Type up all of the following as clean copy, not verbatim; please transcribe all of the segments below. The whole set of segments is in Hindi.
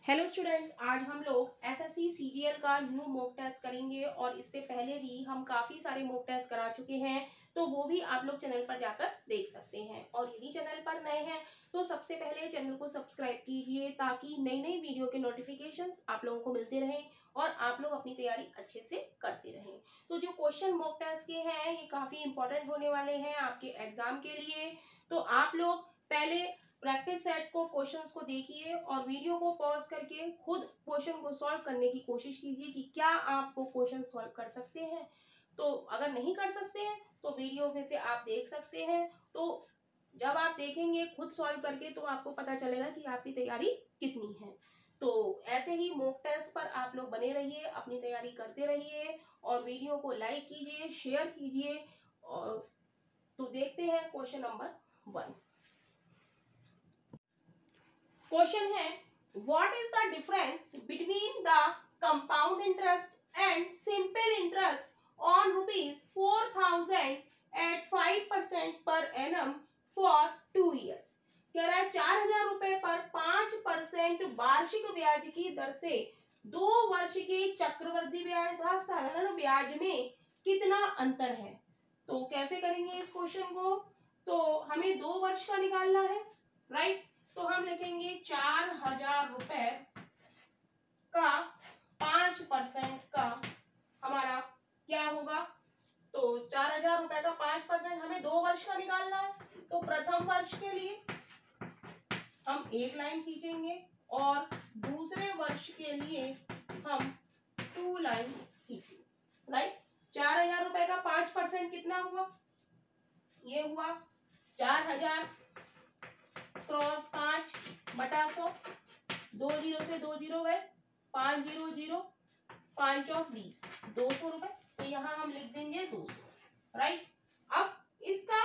हेलो स्टूडेंट्स, आज हम लोग एसएससी सीजीएल का न्यू मॉक टेस्ट करेंगे और इससे पहले भी हम काफ़ी सारे मॉक टेस्ट करा चुके हैं, तो वो भी आप लोग चैनल पर जाकर देख सकते हैं। और यदि चैनल पर नए हैं तो सबसे पहले चैनल को सब्सक्राइब कीजिए ताकि नई नई वीडियो के नोटिफिकेशंस आप लोगों को मिलते रहें और आप लोग अपनी तैयारी अच्छे से करते रहें। तो जो क्वेश्चन मॉक टेस्ट के हैं ये काफ़ी इंपॉर्टेंट होने वाले हैं आपके एग्जाम के लिए। तो आप लोग पहले प्रैक्टिस सेट को क्वेश्चंस को देखिए और वीडियो को पॉज करके खुद क्वेश्चन को सॉल्व करने की कोशिश कीजिए कि क्या आप वो क्वेश्चन सॉल्व कर सकते हैं। तो अगर नहीं कर सकते हैं तो वीडियो में से आप देख सकते हैं। तो जब आप देखेंगे खुद सॉल्व करके तो आपको पता चलेगा कि आपकी तैयारी कितनी है। तो ऐसे ही मॉक टेस्ट पर आप लोग बने रहिए, अपनी तैयारी करते रहिए और वीडियो को लाइक कीजिए, शेयर कीजिए। और तो देखते हैं क्वेश्चन नंबर 1। क्वेश्चन है, what is the difference between the compound interest and simple interest on ₹4,000 at 5% per annum for 2 years. कह रहा है 4,000 रुपए पर 5% वार्षिक ब्याज की दर से 2 वर्ष के चक्रवृद्धि ब्याज तथा साधारण ब्याज में कितना अंतर है। तो कैसे करेंगे इस क्वेश्चन को, तो हमें 2 वर्ष का निकालना है, राइट। तो हम लिखेंगे 4,000 रुपए का 5% का हमारा क्या होगा। तो 4,000 रुपए का 5% हमें 2 वर्ष का निकालना है। तो प्रथम वर्ष के लिए हम एक लाइन खींचेंगे और दूसरे वर्ष के लिए हम 2 लाइन्स खींचेंगे, राइट। 4,000 रुपए का 5% कितना हुआ, ये हुआ 4,000 क्रॉस 5/100, 2 जीरो से 2 जीरो गए, 5 जीरो जीरो, 5 और 20, 200 रुपए। तो यहाँ हम लिख देंगे 200, राइट। अब इसका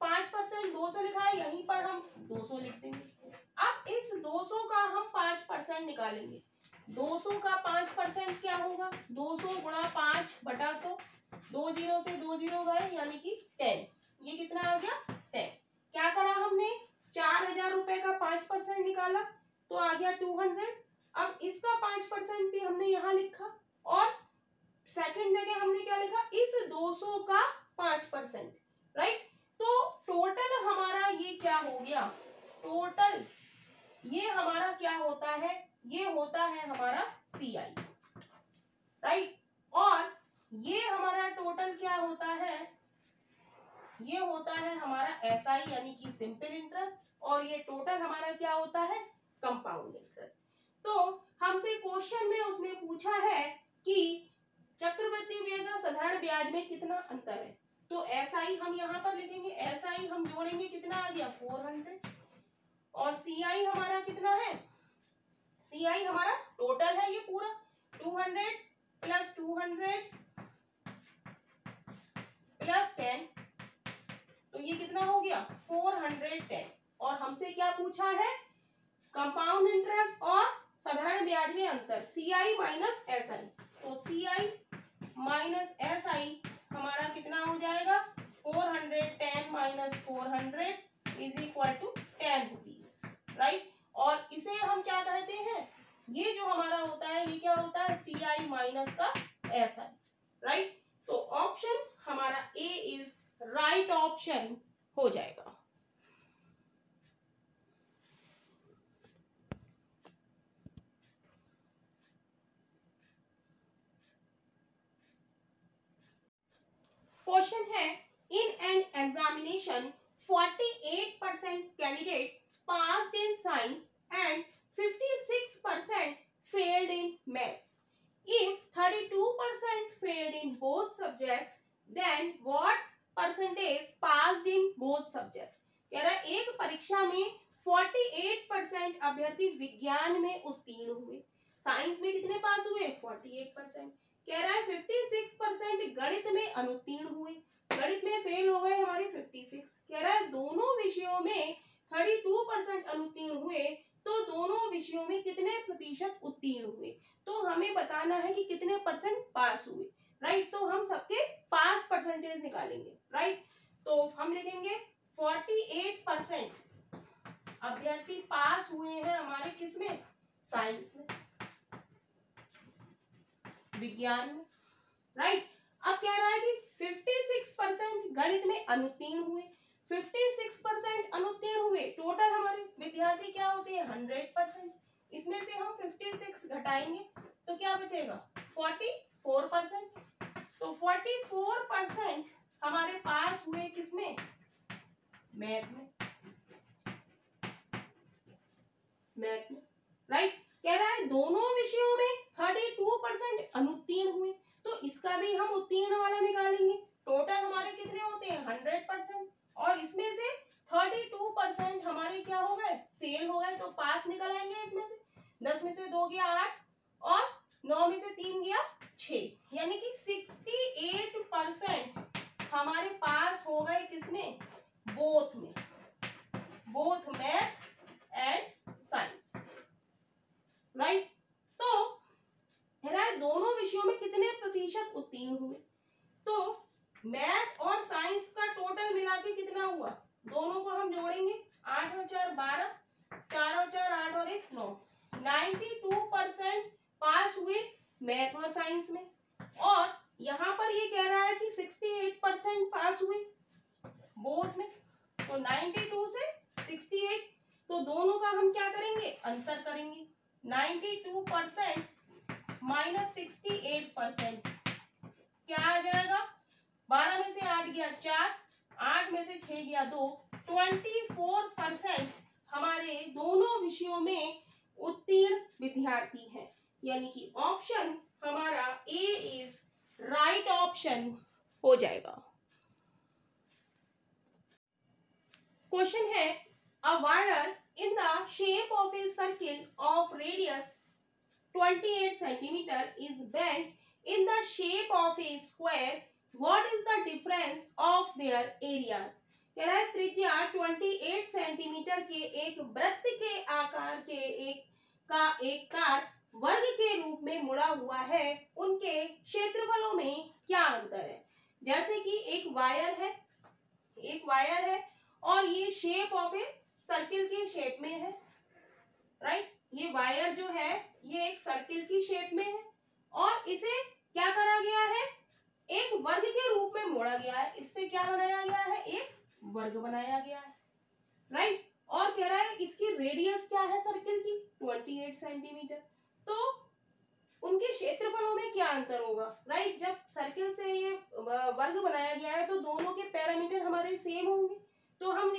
5% 200 लिखा है, यहीं पर हम 200 लिख देंगे। अब इस 200 का हम 5% निकालेंगे। 200 का 5% क्या होगा, 200 गुणा 5/100, 2 जीरो से 2 जीरो गए यानी कि 10। ये कितना आ गया, 10। क्या करा हमने, 4,000 रुपए का 5% निकाला तो आ गया 200। अब इसका 5% भी हमने यहाँ लिखा और सेकंड जगह हमने क्या लिखा, इस 200 का 5%, राइट। तो टोटल हमारा ये क्या हो गया, टोटल ये हमारा क्या होता है, ये होता है हमारा CI, राइट। और ये हमारा टोटल क्या होता है, ये होता है हमारा SI यानी कि सिंपल इंटरेस्ट, और ये टोटल हमारा क्या होता है, कंपाउंड इंटरेस्ट। तो हमसे क्वेश्चन में उसने पूछा है कि चक्रवृद्धि ब्याज और साधारण ब्याज में कितना अंतर है। तो SI हम यहाँ पर लिखेंगे, SI हम जोड़ेंगे, कितना आ गया 400, और CI हमारा कितना है, CI हमारा टोटल है ये पूरा 200 प्लस 200 प्लस 10, तो ये कितना हो गया 410। और हमसे क्या पूछा है, कंपाउंड इंटरेस्ट और साधारण ब्याज में अंतर, CI माइनस SI। तो CI माइनस SI हमारा कितना हो जाएगा, 410 minus 400 is equal to 10 rupees, right. और इसे हम क्या कहते हैं, ये जो हमारा होता है ये क्या होता है, CI माइनस का SI, राइट। तो ऑप्शन हमारा A इज राइट ऑप्शन हो जाएगा। क्वेश्चन है, in an examination 48% candidate passed in science and 56% failed in maths. If 32% failed in both subjects, then what percentage passed in both subjects? कह रहा है एक परीक्षा में 48% अभ्यर्थी विज्ञान में उत्तीर्ण हुए, साइंस में कितने पास हुए 48%। कह रहा है 56% गणित में अनुत्तीर्ण हुए, गणित में फेल हो गए हमारे 56। कह रहा है दोनों विषयों में 32% अनुत्तीर्ण हुए, तो दोनों विषयों में कितने प्रतिशत उत्तीर्ण हुए। तो हमें बताना है कि कितने परसेंट पास हुए, राइट। तो हम सबके पास परसेंटेज निकालेंगे, राइट। तो हम लिखेंगे 48% अभ्यर्थी पास हुए हैं हमारे किसमें, साइंस में, विज्ञान में, राइट। अब कह रहा है कि 56% गणित में अनुत्तीर्ण हुए, 56% अनुत्तीर्ण हुए। टोटल हमारे विद्यार्थी क्या होते हैं 100%। इसमें से हम 56 घटाएंगे तो क्या बचेगा 44%। तो 44% हमारे पास हुए किसमें, मैथ में, मैथ में, राइट। कह रहा है दोनों विषयों में 32% अनुत्तीर्ण हुए, तो इसका भी हम उत्तीर्ण वाला निकालेंगे। टोटल हमारे कितने होते हैं 100%, और इसमें से 32% हमारे क्या हो गए, फेल हो गए। तो पास निकल आएंगे इसमें से। 10 में से 2 गया 8 और 9 में से 3 गया 6, यानी कि 68% हमारे पास हो गए किसमें, बोथ में, both math and science, right. तो दोनों विषयों में कितने प्रतिशत उत्तीर्ण हुए, तो मैथ और साइंस का टोटल मिला के कितना हुआ, दोनों को हम जोड़ेंगे 8 और 4 12, 4 और 4 8 और 1 9, 92% पास हुए मैथ और साइंस में। और यहाँ पर ये कह रहा है कि 68% पास हुए बोथ में, तो 92 से 68, तो दोनों का हम क्या करेंगे, अंतर करेंगे। 92% माइनस 68% क्या आ जाएगा, 12 में से 8 गया 4, 8 में से 6 गया 2, 24% हमारे दोनों विषयों में उत्तीर्ण विद्यार्थी हैं, यानी कि ऑप्शन हमारा ए इज राइट ऑप्शन हो जाएगा। क्वेश्चन है, a wire in the shape of a circle of radius 28 centimeter is bent in the shape of a square. What is the difference of their areas? कह रहा है त्रिज्या 28 सेंटीमीटर के एक वृत्त के आकार के एक कार वर्ग के रूप में मुड़ा हुआ है, उनके क्षेत्रफलों में क्या अंतर है। जैसे कि एक वायर है और ये शेप ऑफ ए सर्किल के शेप में है, राइट। ये वायर जो है ये एक सर्किल की शेप में है और इसे क्या करा गया है, एक वर्ग के रूप में मोड़ा गया है। इससे क्या बनाया गया है, एक वर्ग बनाया गया है, राइट। और कह रहा है इसकी रेडियस क्या है सर्किल की 28 सेंटीमीटर। तो उनके क्षेत्रफलों में क्या अंतर होगा, राइट। जब सर्किल से ये वर्ग बनाया गया है तो दोनों के पैरामीटर हमारे सेम होंगे, तो हम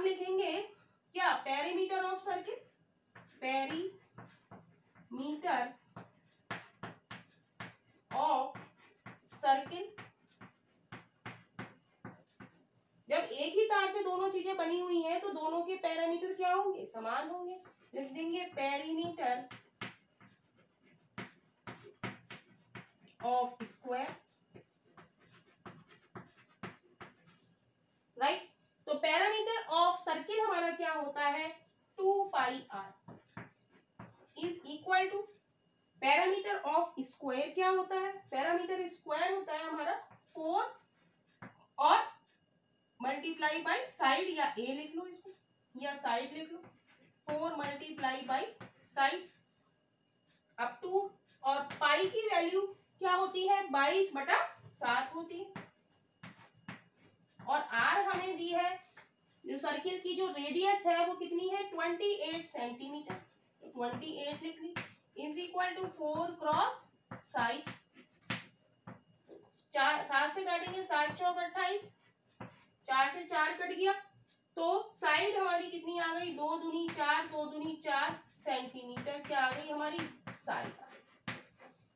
लिखेंगे क्या, perimeter of circle, perimeter of circle. जब एक ही तार से दोनों चीजें बनी हुई हैं तो दोनों के पैरामीटर क्या होंगे, समान होंगे। लिख देंगे पेरीमीटर ऑफ स्क्वायर, राइट। तो पैरामीटर ऑफ सर्किल हमारा क्या होता है 2 pi r is equal to parameter of square क्या होता है, पैरामीटर स्क्वायर होता है हमारा 4 और मल्टीप्लाई बाई साइड, या a लिख लो इसको या साइड लिख लो, 4 multiply by side up to, और पाई की वैल्यू क्या होती है 22/7 होती है। और r हमें दी है, जो सर्किल की जो रेडियस है वो कितनी है 28 सेंटीमीटर, तो 28 लिख ली is equal to 4 cross side, 7 से काटेंगे 7 चौक 28, 4 से 4 कट गया, तो साइड हमारी कितनी आ गई 2 दूनी 4, 2 दूनी 4 सेंटीमीटर क्या आ गई हमारी साइड।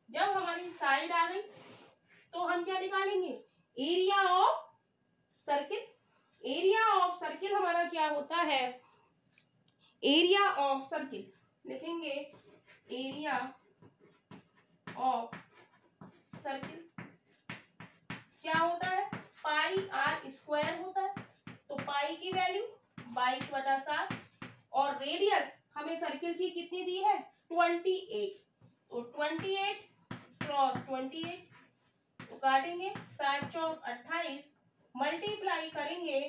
जब हमारी साइड आ गई तो हम क्या निकालेंगे, area of circle. Area of circle हमारा क्या होता है, एरिया ऑफ सर्किल लिखेंगे एरिया ऑफ सर्किल क्या होता है पाई r स्क्वायर होता है, तो पाई की वैल्यू 22/7 और रेडियस हमें सर्किल की कितनी दी है 28, तो 28 क्रॉस 28, तो काटेंगे 7 चौक 28, मल्टीप्लाई करेंगे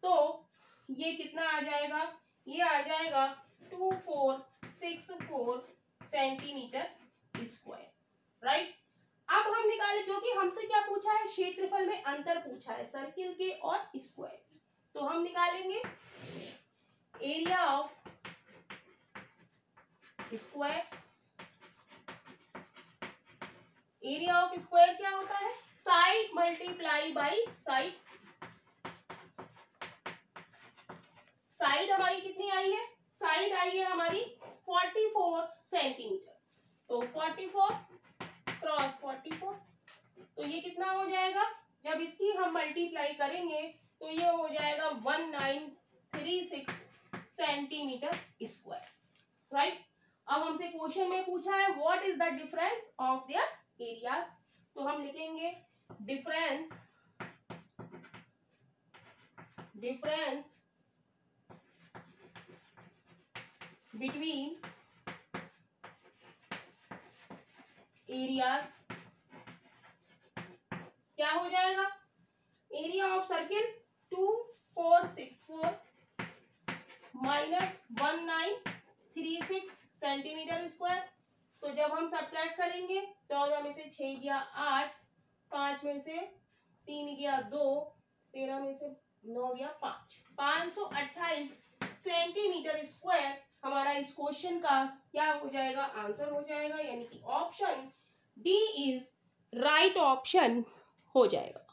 तो ये कितना आ जाएगा, ये आ जाएगा 24 4 सेंटीमीटर स्क्वायर, राइट। अब हम निकालें, क्योंकि हमसे क्या पूछा है, क्षेत्रफल में अंतर पूछा है सर्किल के और स्क्वायर के, तो हम निकालेंगे area of square. Area of square क्या होता है, side multiply by side. Side हमारी कितनी आई है, साइड आई है हमारी 44 सेंटीमीटर, तो 44 क्रॉस 44, तो ये कितना हो जाएगा, जब इसकी हम मल्टीप्लाई करेंगे तो ये हो जाएगा 1936 सेंटीमीटर स्क्वायर, राइट। अब हमसे क्वेश्चन में पूछा है what is the difference of their areas, तो हम लिखेंगे डिफरेंस बिटवीन एरियाज, क्या हो जाएगा, area of circle 2464 minus 1936 centimetre square, तो जब हम सब्ट्रैक्ट करेंगे 14 में से 6 गया 8, 5 में से 3 गया 2, 13 में से 9 गया 5, 528 सेंटीमीटर स्क्वायर हमारा इस क्वेश्चन का क्या हो जाएगा, आंसर हो जाएगा, यानी कि option D is right option हो जाएगा।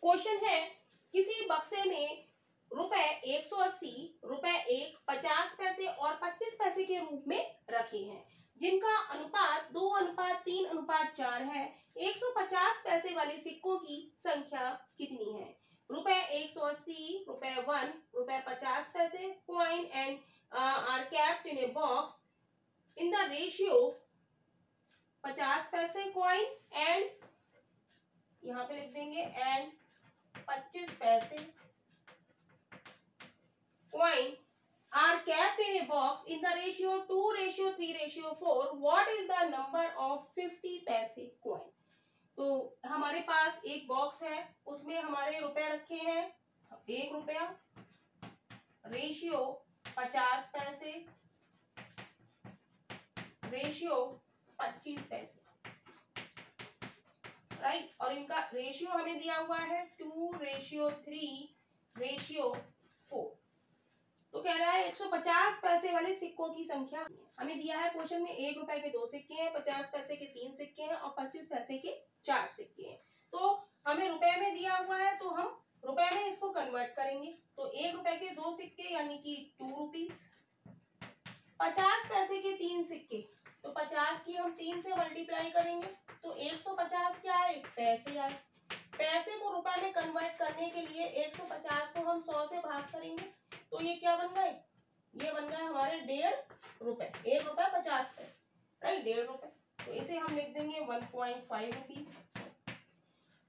क्वेश्चन है, किसी बक्से में रुपए 180, रुपए 1, 50 पैसे और 25 पैसे के रूप में रखे हैं, जिनका अनुपात 2:3:4 है। 150 पैसे वाले सिक्कों की संख्या कितनी है, रुपए 180, रुपए 1, रुपए 50 पैसे coin and are kept in a box in the ratio 50 पैसे कॉइन एंड, यहाँ पे लिख देंगे एंड 25 पैसे coin are kept in a box in the ratio 2:3:4. What is the number of 50 पैसे coin? तो हमारे पास एक बॉक्स है, उसमें हमारे रुपए रखे हैं, 1 रुपया, रेशियो 50 पैसे, रेशियो 25 पैसे, राइट। और इनका रेशियो हमें दिया हुआ है 2:3:4, तो कह रहा है 150 पैसे वाले सिक्कों की संख्या हमें दिया है क्वेश्चन में, 1 रुपए के 2 सिक्के हैं, 50 पैसे के 3 सिक्के हैं और 25 पैसे के 4 सिक्के हैं। तो हमें रुपए में दिया हुआ है, तो हम रुपए में इसको कन्वर्ट करेंगे, तो 1 रुपए के 2 सिक्के यानी कि 2 रुपीस, 50 पैसे के 3 सिक्के, तो 50 की हम 3 से मल्टीप्लाई करेंगे, तो 150 क्या आए, पैसे आए। पैसे को रुपए में कन्वर्ट करने के लिए 150 को हम 100 से भाग करेंगे, तो ये क्या बन गए, ये बन गए हमारे 1.5 रुपए, 1 रुपए 50 पैसे, राइट, 1.5 रुपए, तो इसे हम लिख देंगे 1.5 रुपीस।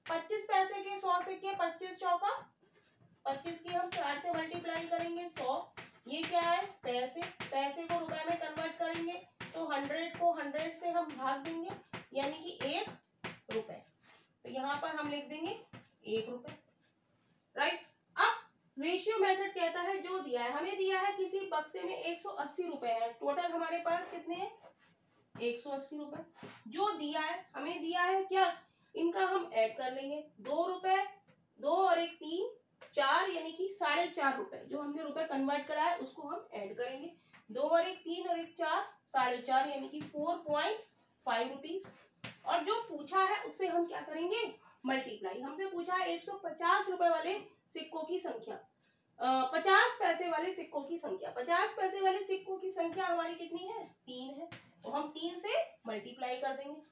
25 पैसे के 100 सिक्के, 25 चौका 25 की हम 4 से मल्टीप्लाई करेंगे 100, ये क्या है, पैसे, पैसे को रुपए में कन्वर्ट करेंगे, तो 100 को 100 से हम भाग देंगे, यानी कि 1 रुपए, तो यहाँ पर हम लिख देंगे 1 रुपए, राइट। अब रेशियो मेथड कहता है, जो दिया है, हमें दिया है किसी बक्से में 180 रुपए है, टोटल हमारे पास कितने हैं, 180 रुपए, जो दिया है हमें दिया है क्या, इनका हम ऐड कर लेंगे, 2 रुपए, 2 और 1 3, 4 यानी कि 4.5 रुपए, जो हमने रुपए कन्वर्ट करा है उसको हम ऐड करेंगे, 2 और 1 3 और 1 4, 4.5 यानी कि 4.5 रुपीस, और जो पूछा है उससे हम क्या करेंगे, मल्टीप्लाई। हमसे पूछा है 150 रुपए वाले सिक्कों की संख्या, 50 पैसे वाले सिक्कों की संख्या, 50 पैसे वाले सिक्कों की संख्या हमारी कितनी है, 3 है, तो हम 3 से मल्टीप्लाई कर देंगे,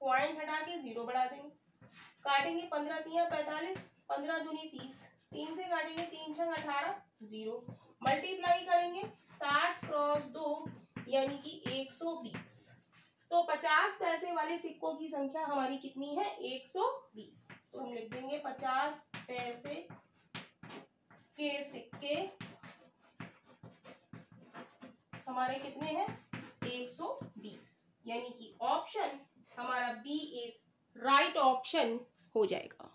पॉइंट हटा के 0 बढ़ा देंगे, काटेंगे 15 3 45, 15 दूनी 30, 3 से काटेंगे 3 6 18, 0, मल्टीप्लाई करेंगे 60 क्रॉस 2 यानी कि 120, तो 50 पैसे वाले सिक्कों की संख्या हमारी कितनी है, 120, तो हम लिख देंगे 50 पैसे के सिक्के हमारे कितने हैं 120, यानी कि ऑप्शन हमारा बी इज राइट ऑप्शन हो जाएगा।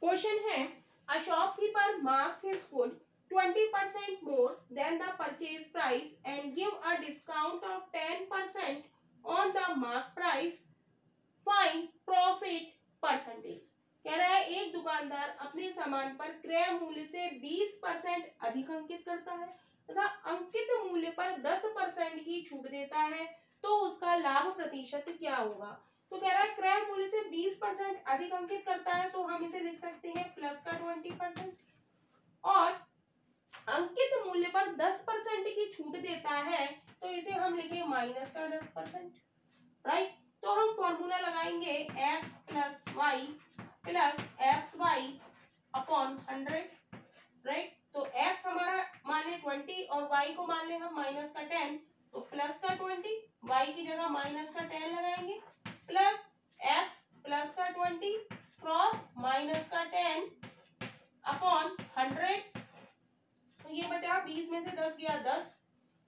क्वेश्चन है a shopkeeper marks his good 20% more than the purchase price and give a discount of 10% on the mark price. Find profit percentage. कह रहा है एक दुकानदार अपने सामान पर क्रय मूल्य से 20% अधिक अंकित करता है तथा अंकित मूल्य पर 10% की छूट देता है, तो उसका लाभ प्रतिशत क्या होगा। तो कह रहा है क्रय मूल्य से 20% अधिक अंकित करता है, तो हम इसे लिख सकते हैं प्लस का 20%, और अंकित मूल्य पर 10% की छूट देता है, तो इसे हम लिखें माइनस का 10%, राइट। तो हम फॉर्मूला लगाएंगे x plus y plus x y upon 100, right. तो x हमारा मान ले 20 और y को मान ले हम माइनस का 10, तो प्लस का 20, y की जगह माइनस का 10 लगाएंगे, प्लस x प्लस का 20 क्रॉस माइनस का 10 अपॉन 100, तो ये बचा 20 में से 10 गया 10,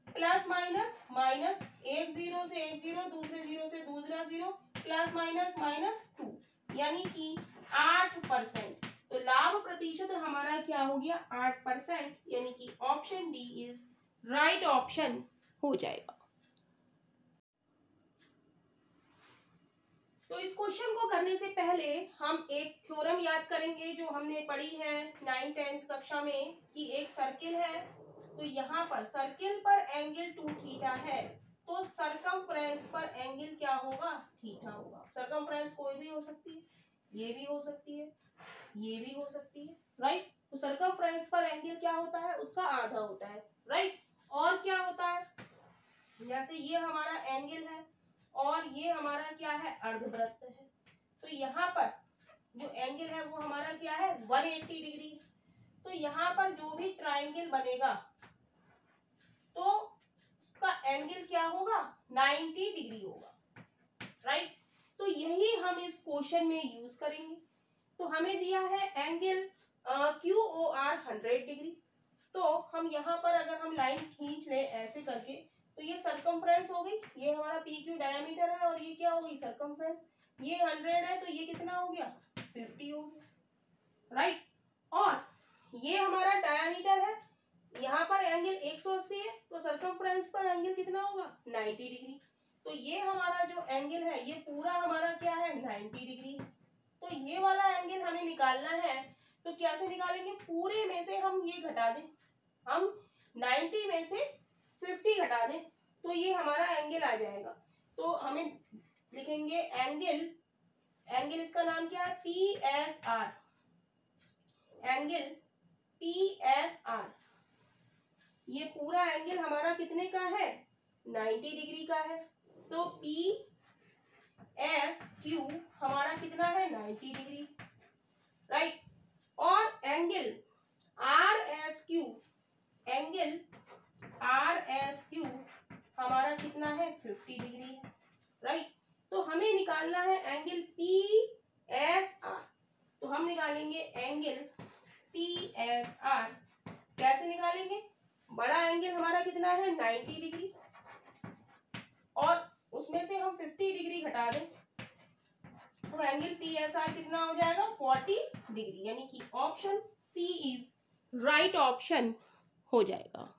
प्लस माइनस माइनस, एक जीरो से एक जीरो, दूसरे जीरो से दूसरा जीरो, प्लस माइनस माइनस 2, यानी कि 8%। तो लाभ प्रतिशत हमारा क्या हो गया 8%, यानी कि option D is right option हो जाएगा। तो इस क्वेश्चन को करने से पहले हम एक थ्योरम याद करेंगे जो हमने पढ़ी है 9th-10th कक्षा में, कि एक सर्किल है, तो यहाँ पर सर्किल पर एंगल 2 थीटा है, तो सरकमफ्रेंस पर एंगल क्या होगा थीटा होगा। सरकमफ्रेंस कोई भी हो सकती है, ये भी हो सकती है, ये भी हो सकती है, राइट। तो सरकमफ्रेंस पर एंगल क्या होता है उसका आधा होता है, राइट। और क्या होता है, जैसे ये हमारा एंगल है और ये हमारा क्या है अर्धवृत्त है, तो यहाँ पर जो एंगल है वो हमारा क्या है 180 डिग्री। तो यहाँ पर जो भी ट्राइंगल बनेगा तो उसका एंगल क्या होगा 90 डिग्री होगा, राइट। तो यही हम इस क्वेश्चन में यूज करेंगे। तो हमें दिया है एंगल QOR 100 डिग्री, तो हम यहाँ पर अगर हम लाइन खींच लें ऐसे करके, तो ये सरकमफ्रेंस हो गई, ये हमारा PQ डायमीटर है और ये क्या हो गई सरकमफ्रेंस, ये 100 है तो ये कितना हो गया 50 हो गया, राइट। और ये हमारा डायमीटर है, यहाँ पर एंगल 180 है, तो सरकमफ्रेंस पर एंगल कितना होगा 90 डिग्री। तो ये हमारा जो एंगल है ये पूरा हमारा क्या है 90 डिग्री है। तो ये वाला एंगल हमें निकालना है, तो कैसे निकालेंगे, पूरे में से हम ये घटा दें, हम 90 में से 50 घटा दें, तो ये हमारा एंगल आ जाएगा। तो हमें लिखेंगे एंगल इसका नाम क्या है PSR, एंगल PSR, ये पूरा एंगल हमारा कितने का है 90 डिग्री का है। तो PSQ हमारा कितना है 90 डिग्री, राइट। और एंगल RSQ, एंगल RSQ हमारा कितना है 50 डिग्री है, राइट। तो हमें निकालना है एंगल PSR, तो हम निकालेंगे एंगल PSR, कैसे निकालेंगे, बड़ा एंगल हमारा कितना है 90 डिग्री और उसमें से हम 50 डिग्री घटा दें, तो एंगल PSR कितना हो जाएगा 40 डिग्री, यानी कि option C is right option हो जाएगा।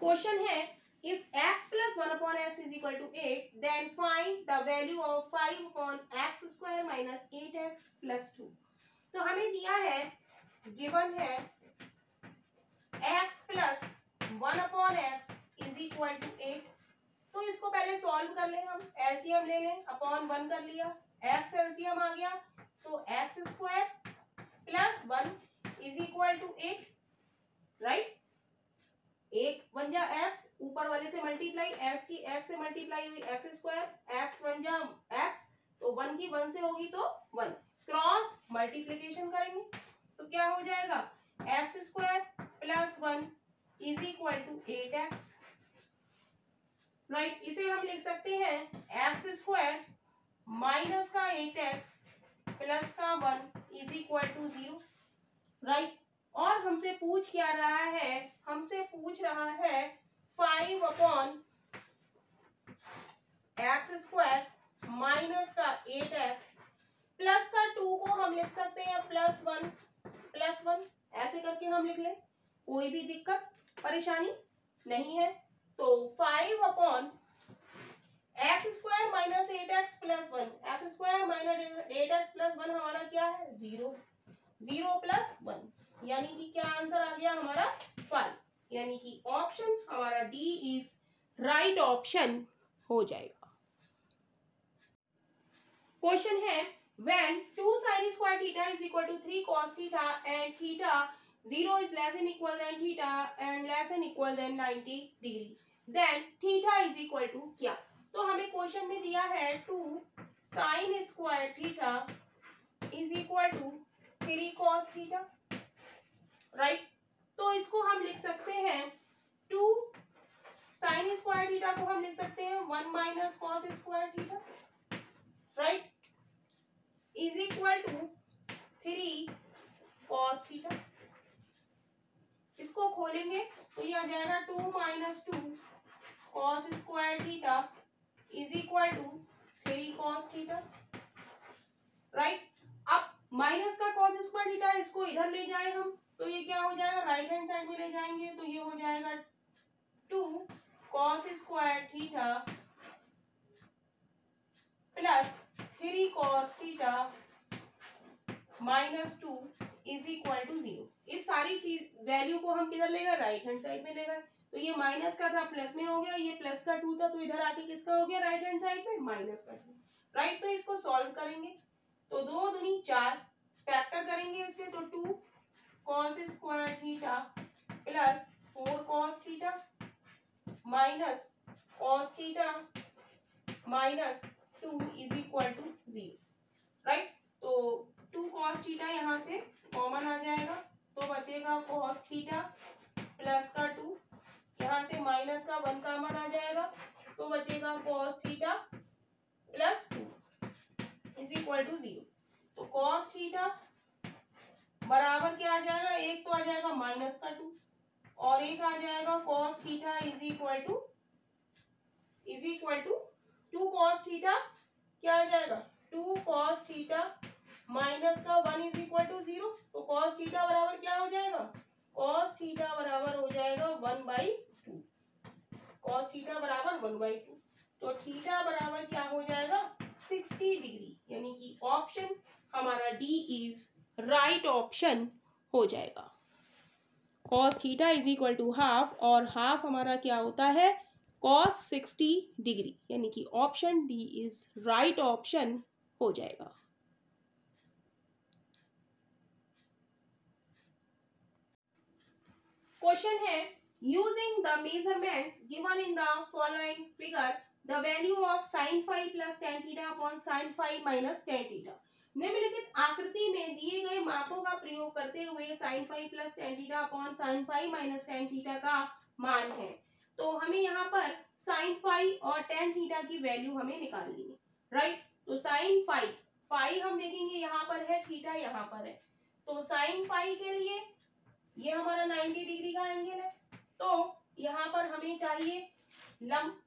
क्वेश्चन है if x plus 1 upon x is equal to 8 then find the value of 5 upon x square minus 8x plus 2। तो हमें दिया है गिवन है x plus 1 upon x is equal to 8, तो इसको पहले सॉल्व कर लें, हम एलसीएम ले लें, अपॉन 1 कर लिया, x एलसीएम आ गया, तो x square plus 1 is equal to 8, right. एक वन जा x, ऊपर वाले से मल्टीप्लाई, x की x से मल्टीप्लाई हुई x स्क्वायर, x वन जा x, तो 1 की 1 से होगी तो 1, क्रॉस मल्टीप्लिकेशन करेंगे तो क्या हो जाएगा x square plus 1 is equal to 8x, right, इसे हम लिख सकते हैं एक्स स्क्वायर माइनस का 8x प्लस का 1 इज इक्वल टू 0। राइट, और हमसे पूछ क्या रहा है, हमसे पूछ रहा है 5 अपॉन एक्स स्क्वायर माइनस का 8x प्लस का 2 को हम लिख सकते हैं प्लस 1 ऐसे करके हम लिख लें, कोई भी दिक्कत परेशानी नहीं है। तो 5 upon x square minus 8x plus 1, x square minus 8x plus 1 हमारा क्या है 0, 0 प्लस 1, यानी कि क्या आंसर आ गया हमारा 5, यानी कि ऑप्शन हमारा डी इज राइट ऑप्शन हो जाएगा। क्वेश्चन है when 2 sin square theta is equal to 3 cos theta and theta 0 is less than equal than theta and less than equal than 90 degree, then theta is equal to क्या? तो हमें क्वेश्चन में दिया है 2 sin square theta is equal to 3 cos theta, right, तो इसको हम लिख सकते हैं 2 sin square theta को हम लिख सकते हैं 1 minus cos square theta, right, is equal to 3 cos theta. इसको खोलेंगे तो ये आ जाएगा 2 minus 2 cos square theta is equal to 3 cos theta, right. अब माइनस का cos स्क्वायर थीटा इसको इधर ले जाए हम तो ये क्या हो जाएगा, राइट हैंड साइड में ले जाएंगे तो ये हो जाएगा 2 cos square theta plus 3 cos theta minus 2 is equal to 0। इस सारी चीज वैल्यू को हम किधर ले गए, राइट हैंड साइड में ले गए, तो ये माइनस का था प्लस में हो गया, ये प्लस का 2 था तो इधर आके किसका हो गया, राइट हैंड साइड में माइनस का 2, राइट। तो इसको सॉल्व करेंगे तो 2 दूनी 4, फैक्टर करेंगे इसके तो 2 cos square theta plus 4 cos theta minus cos theta minus 2 is equal to 0, right. तो 2 cos थीटा यहाँ से कॉमन आ जाएगा तो बचेगा cos थीटा प्लस का 2, यहाँ से माइनस का 1 कॉमन आ जाएगा तो बचेगा cos theta plus 2 is equal to 0। तो cos थीटा बराबर क्या आ जाएगा, एक तो आ जाएगा माइनस का 2 और एक आ जाएगा cos theta is equal to 2 cos theta क्या आ जाएगा, 2 cos थीटा माइनस का 1 इज इक्वल टू 0। तो cos थीटा बराबर क्या हो जाएगा, cos थीटा बराबर हो जाएगा 1/2, cos थीटा बराबर 1/2, तो थीटा बराबर क्या हो जाएगा 60 डिग्री, यानी कि ऑप्शन हमारा डी इज राइट ऑप्शन हो जाएगा। cos theta is equal to half और हाफ हमारा क्या होता है cos 60 डिग्री, यानी कि option D is right option हो जाएगा। क्वेश्चन है using the measurements given in the following figure the value of sin phi plus tan theta upon sin phi minus tan theta. निम्नलिखित आकृति में दिए गए मापों का प्रयोग करते हुए sin phi plus tan theta upon sin phi minus tan theta का मान है। तो हमें यहाँ पर sin फाई और tan थीटा की वैल्यू हमें निकालनी है, राइट। तो sin फाई, फाई हम देखेंगे यहाँ पर है, थीटा यहाँ पर है, तो sin फाई के लिए ये हमारा 90 डिग्री का एंगल है, तो यहाँ पर हमें चाहिए लंब,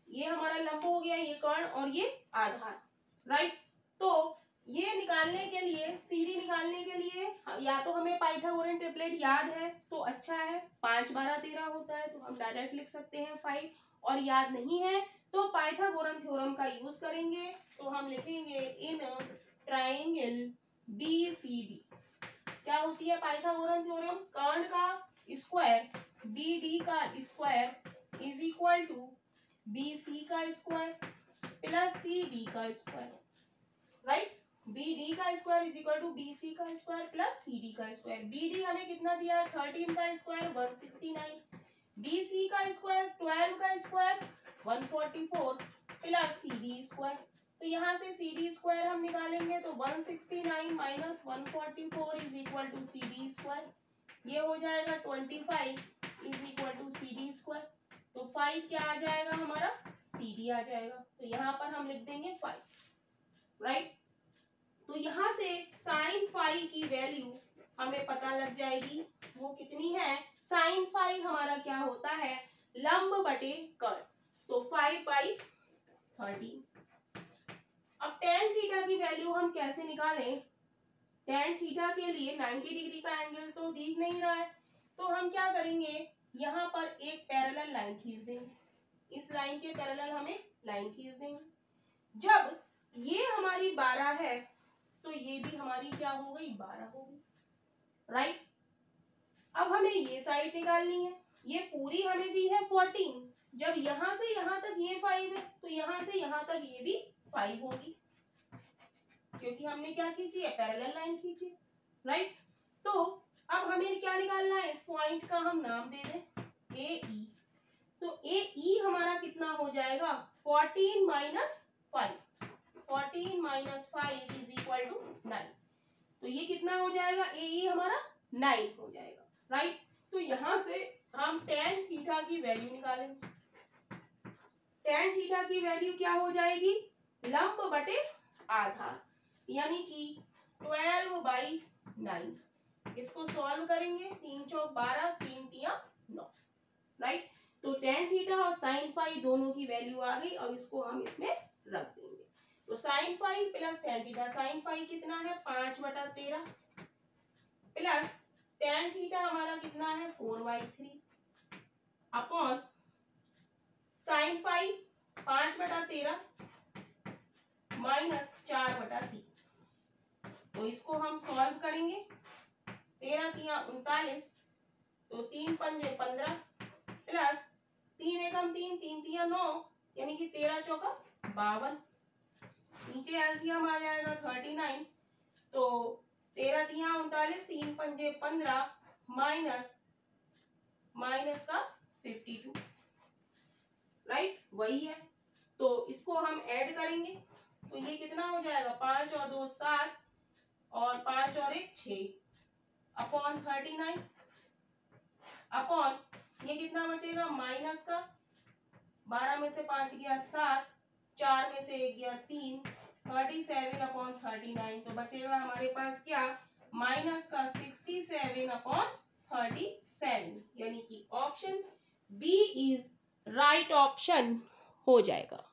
ये हमारा लंब हो गया, ये कर्ण और ये आधार, राइट। तो ये निकालने के लिए, सीडी निकालने के लिए या तो हमें पाइथागोरन ट्रिपलेट याद है तो अच्छा है, 5 12 13 होता है तो हम डायरेक्ट लिख सकते हैं 5, और याद नहीं है तो पाइथागोरन थ्योरम का यूज करेंगे तो हम लिखेंगे इन ट्राइंगल BCD। क्या होती है पाइथागोरन थ्योरम, कर्ण का स्क्वायर BD का square is equal to BC का स्क्वायर प्लस CD का स्क्वायर, राइट। BD का square is equal to BC का स्क्वायर प्लस CD का स्क्वायर। BD हमें कितना दिया है 13 का स्क्वायर 169, BC का स्क्वायर 12 का स्क्वायर 144 प्लस CD स्क्वायर। तो यहाँ से CD स्क्वायर हम निकालेंगे तो 169 minus 144 is equal to CD square, ये हो जाएगा 25 is equal to CD square. तो 5 क्या आ जाएगा हमारा, CD आ जाएगा। तो यहाँ पर हम लिख देंगे 5, राइट। तो यहाँ से sin फाई की वैल्यू हमें पता लग जाएगी, वो कितनी है। sin फाई हमारा क्या होता है, लंब बटे कर्ण, तो 5/13। अब tan थीटा की वैल्यू हम कैसे निकालें। tan थीटा के लिए 90 डिग्री का एंगल तो दिख नहीं रहा है, तो हम क्या करेंगे, यहाँ पर एक पैरेलल लाइन खींच देंगे, इस लाइन के पैरेलल हमें लाइन खींच देंगे। जब ये हमारी 12 है तो ये भी हमारी क्या हो गई, 12 हो गई, राइट। अब हमें ये साइड निकालनी है, ये पूरी हमें दी है 14, जब यहां से यहां तक ये 5 है तो यहां से यहां तक ये भी 5 होगी, क्योंकि हमने क्या खींची है, पैरेलल लाइन खींची, राइट। तो अब हमें क्या निकालना है, इस पॉइंट का हम नाम दे दें AE। तो AE हमारा कितना हो जाएगा, 14 minus 5, 14 minus 5 is equal to 9। तो ये कितना हो जाएगा, AE हमारा 9 हो जाएगा, राइट। तो यहां से हम tan थीटा की वैल्यू निकालेंगे। tan थीटा की वैल्यू क्या हो जाएगी, लंब बटे आधार, यानी कि 12/9। इसको सॉल्व करेंगे, 3 चौक 12, 3 तिया 9, राइट। तो tan थीटा और sin फाई दोनों की वैल्यू आ गई, और इसको हम इसमें रख देंगे। तो sin phi plus tan theta, sin phi कितना है 5/13 प्लस tan थीटा हमारा कितना है 4/3 अपॉन sin फाई 5/13 माइनस 4/3। तो इसको हम सॉल्व करेंगे, 13 तिया 39, तो 3 पंजे 15 प्लस 3 एकम 3, 3 तिया 9, यानी कि 13 चौका 52। नीचे एलसीएम आ जाएगा 39, तो 13 तिया 39, 3 पंजे 15 माइनस का 52, राइट, वही है। तो इसको हम ऐड करेंगे, तो ये कितना हो जाएगा, 5 और 2 7 और 5 और 1 6 अपॉन 39 अपॉन ये कितना बचेगा, माइनस का 12 में से 5 गया 7, 4 में से 1 गया 3, 37 अपॉन 39। तो बचेगा हमारे पास क्या, माइनस का 67 अपॉन 37, यानी कि option B is right option हो जाएगा।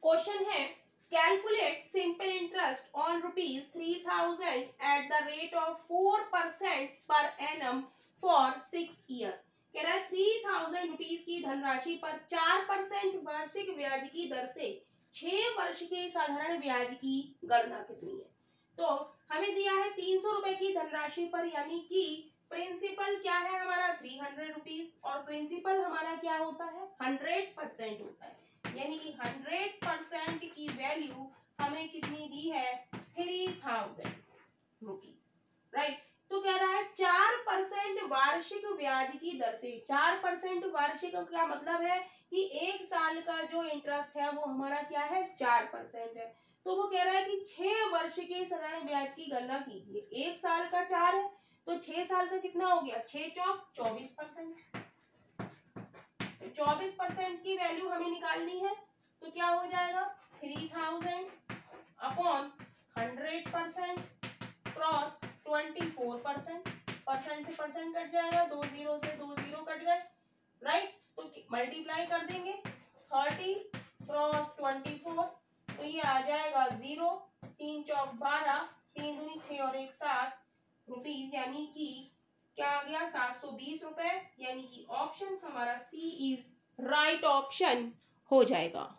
क्वेश्चन है, calculate simple interest on ₹3000 at the rate of 4% per annum for 6 year. कह रहा है 3000 रुपीज की धनराशि पर 4% वार्षिक ब्याज की दर से 6 वर्ष के साधारण ब्याज की गणना कितनी है। तो हमें दिया है 300 रुपए की धनराशि पर, यानी कि प्रिंसिपल क्या है हमारा 300 रुपीज, और प्रिंसिपल हमारा क्या होता है 100% होता है, यानी कि 100% की वैल्यू हमें कितनी दी है 3000 रुपीज, राइट। तो कह रहा है 4% वार्षिक ब्याज की दर से, 4% वार्षिक का मतलब है कि 1 साल का जो इंटरेस्ट है वो हमारा क्या है 4% है। तो वो कह रहा है कि 6 वर्ष के साधारण ब्याज की गणना कीजिए। 1 साल का 4 है तो 6 साल का कितना हो गया, 6 चौक 24%। 24% की वैल्यू हमें निकालनी है, तो क्या हो जाएगा 3000 अपॉन 100% क्रॉस 24%, परसेंट से परसेंट कट जाएगा, 2 0 से 2 0 कट गए, राइट। तो मल्टीप्लाई कर देंगे 30 क्रॉस 24, तो ये आ जाएगा 0, 3 चौक 12, 3 दूनी 6 और 1 7 रुपीज, यानी कि क्या आ गया 720 रुपए, यानी कि ऑप्शन हमारा सी इज राइट ऑप्शन हो जाएगा।